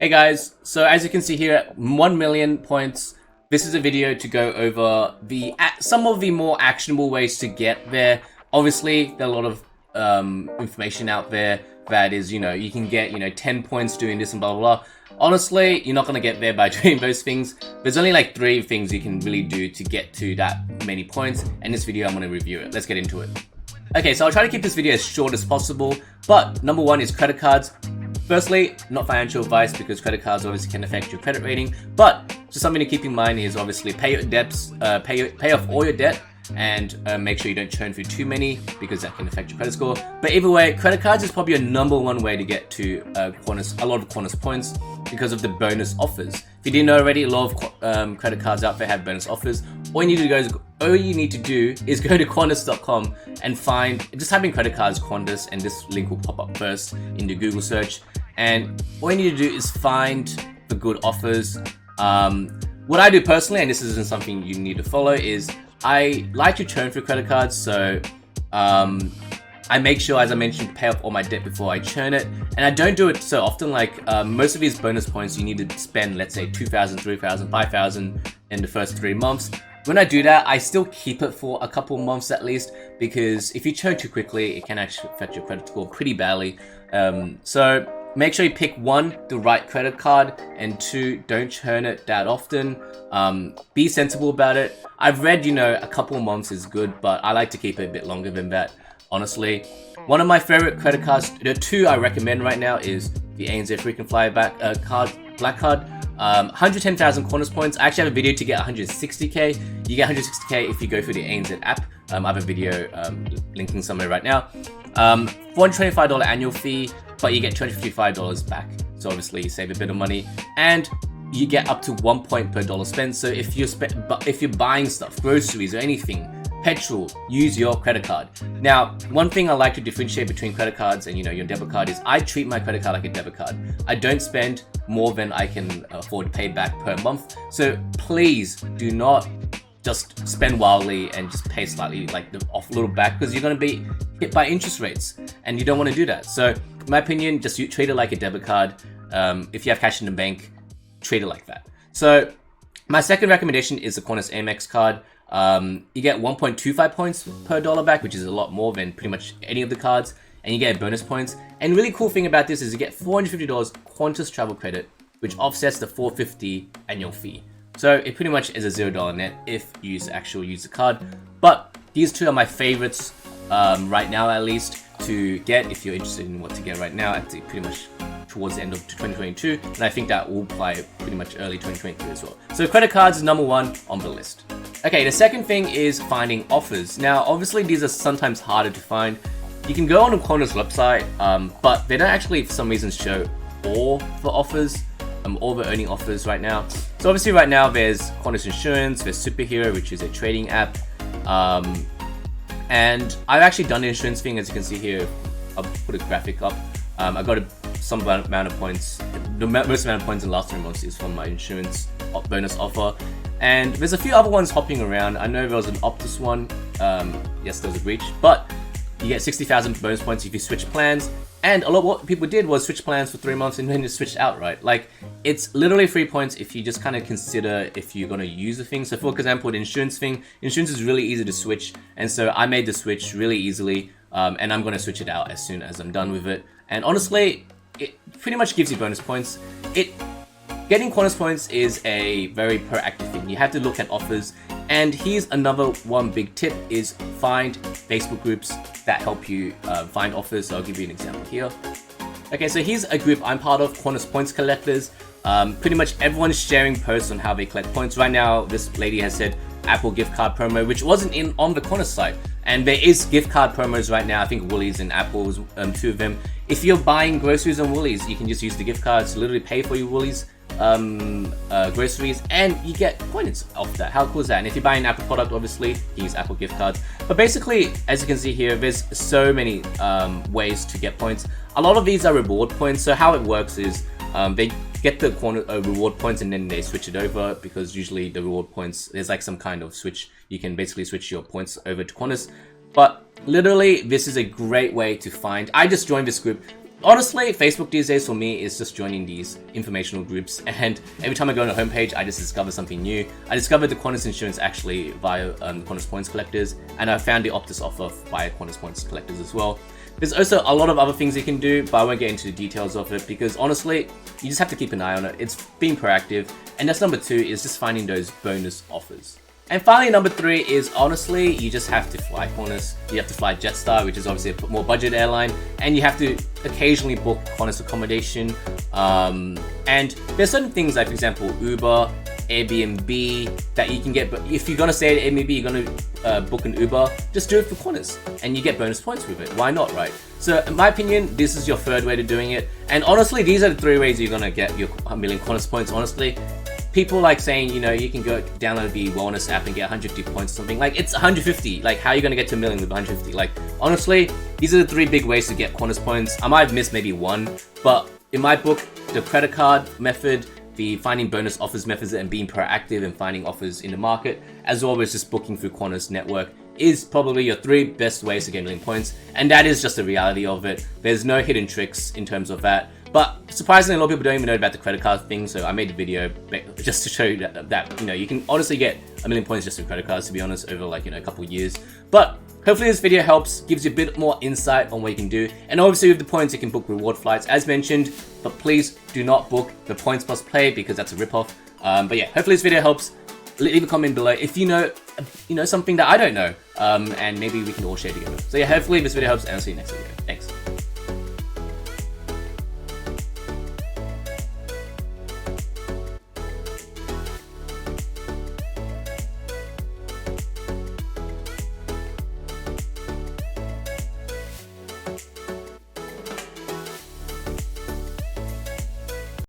Hey guys, so as you can see here, 1 million points. This is a video to go over some of the more actionable ways to get there. Obviously, there are a lot of information out there that is, you can get, 10 points doing this and blah, blah, blah. Honestly, you're not going to get there by doing those things. There's only like 3 things you can really do to get to that many points. And in this video, I'm going to review it. Let's get into it. Okay, so I'll try to keep this video as short as possible. But number 1 is credit cards. Firstly, not financial advice because credit cards obviously can affect your credit rating, but just something to keep in mind is obviously pay your debts, pay off all your debt, and make sure you don't churn through too many because that can affect your credit score. But either way, credit cards is probably your number 1 way to get to a lot of Qantas points because of the bonus offers. If you didn't know already, a lot of credit cards out there have bonus offers. All you need to do is go to Qantas.com and just type in credit cards Qantas, and this link will pop up first in the Google search. And all you need to do is find the good offers. What I do personally, and this isn't something you need to follow, is I like to churn through credit cards. So I make sure, as I mentioned, to pay off all my debt before I churn it. And I don't do it so often. Like most of these bonus points, you need to spend, let's say, 2,000, 3,000, 5,000 in the first 3 months. When I do that, I still keep it for a couple months at least, because if you churn too quickly, it can actually affect your credit score pretty badly. So make sure you pick 1, the right credit card, and 2, don't churn it that often. Be sensible about it. I've read, a couple months is good, but I like to keep it a bit longer than that, honestly. One of my favorite credit cards, the 2 I recommend right now, is the ANZ Frequent Flyer Black Card. 110,000 Qantas points. I actually have a video to get 160k. You get 160k if you go through the ANZ app. I have a video linking somewhere right now. $425 annual fee, but you get $255 back. So obviously you save a bit of money, and you get up to 1 point per dollar spent. So if you're buying stuff, groceries or anything, petrol, use your credit card. Now, one thing I like to differentiate between credit cards and your debit card is I treat my credit card like a debit card. I don't spend more than I can afford to pay back per month. So please do not just spend wildly and just pay slightly off a little back, because you're going to be hit by interest rates and you don't want to do that. So in my opinion, just treat it like a debit card. If you have cash in the bank, treat it like that. So my second recommendation is the Qantas AMEX card. You get 1.25 points per dollar back, which is a lot more than pretty much any of the cards, and you get bonus points. And really cool thing about this is you get $450 Qantas travel credit, which offsets the $450 annual fee. So it pretty much is a $0 net if you use the card. But these 2 are my favorites right now, at least, to get if you're interested in what to get right now, pretty much towards the end of 2022, and I think that will apply pretty much early 2023 as well. So credit cards is number 1 on the list. Okay, the second thing is finding offers. Now, obviously, these are sometimes harder to find. You can go on the Qantas website, but they don't actually, for some reason, show all the offers, all the earning offers right now. So obviously, right now, there's Qantas Insurance, there's Superhero, which is a trading app, and I've actually done the insurance thing, as you can see here. I'll put a graphic up. I got some amount of points. The most amount of points in the last 3 months is from my insurance bonus offer. And there's a few other ones hopping around. I know there was an Optus one. Yes, there was a breach, but you get 60,000 bonus points if you switch plans. And a lot of what people did was switch plans for 3 months and then just switched outright. Like, it's literally 3 points if you just kind of consider if you're going to use the thing. So for example, the insurance thing, insurance is really easy to switch. And so I made the switch really easily. And I'm going to switch it out as soon as I'm done with it. And honestly, it pretty much gives you bonus points. Getting Qantas points is a very proactive thing. You have to look at offers. And here's another one big tip is find Facebook groups that help you find offers. So I'll give you an example here. Okay, so here's a group I'm part of, Qantas Points Collectors. Pretty much everyone's sharing posts on how they collect points. Right now, this lady has said Apple gift card promo, which wasn't on the Qantas site. And there is gift card promos right now. I think Woolies and Apple was 2 of them. If you're buying groceries on Woolies, you can just use the gift cards to literally pay for your Woolies groceries, and you get points off that. How cool is that? And if you buy an Apple product, obviously, you use Apple gift cards. But basically, as you can see here, there's so many ways to get points. A lot of these are reward points. So how it works is they get the reward points and then they switch it over, because usually the reward points, there's like some kind of switch. You can basically switch your points over to Qantas. But literally, this is a great way to find. I just joined this group. honestly, Facebook these days for me is just joining these informational groups, and every time I go on a homepage, I just discover something new. I discovered the Qantas insurance actually via Qantas Points collectors, and I found the Optus offer via Qantas Points collectors as well. There's also a lot of other things you can do, but I won't get into the details of it because honestly, you just have to keep an eye on it. It's being proactive. And that's number 2, is just finding those bonus offers. And finally, number 3 is honestly, you just have to fly Qantas. You have to fly Jetstar, which is obviously a more budget airline, and you have to occasionally book Qantas accommodation. And there's certain things like, for example, Uber, Airbnb that you can get, but if you're gonna stay at Airbnb, you're gonna book an Uber, just do it for Qantas, and you get bonus points with it. Why not, right? So in my opinion, this is your 3rd way to doing it. And honestly, these are the 3 ways you're gonna get your 1 million Qantas points. Honestly, people like saying, you know, you can go download the wellness app and get 150 points or something. Like, it's 150. Like, how are you gonna get to 1 million with 150? Like, honestly, these are the 3 big ways to get Qantas points. I might have missed maybe one, but in my book, the credit card method, the finding bonus offers methods, and being proactive and finding offers in the market, as well as just booking through Qantas network, is probably your 3 best ways to get 1 million points. And that is just the reality of it. There's no hidden tricks in terms of that. But surprisingly, a lot of people don't even know about the credit card thing, so I made the video just to show you that you know, you can honestly get 1 million points just through credit cards, to be honest, over like, you know, a couple of years. But hopefully this video helps, gives you a bit more insight on what you can do. And obviously with the points, you can book reward flights as mentioned, but please do not book the points plus play because that's a ripoff. But yeah, hopefully this video helps. Leave a comment below if you know something that I don't know, and maybe we can all share together. So yeah, hopefully this video helps, and I'll see you next video.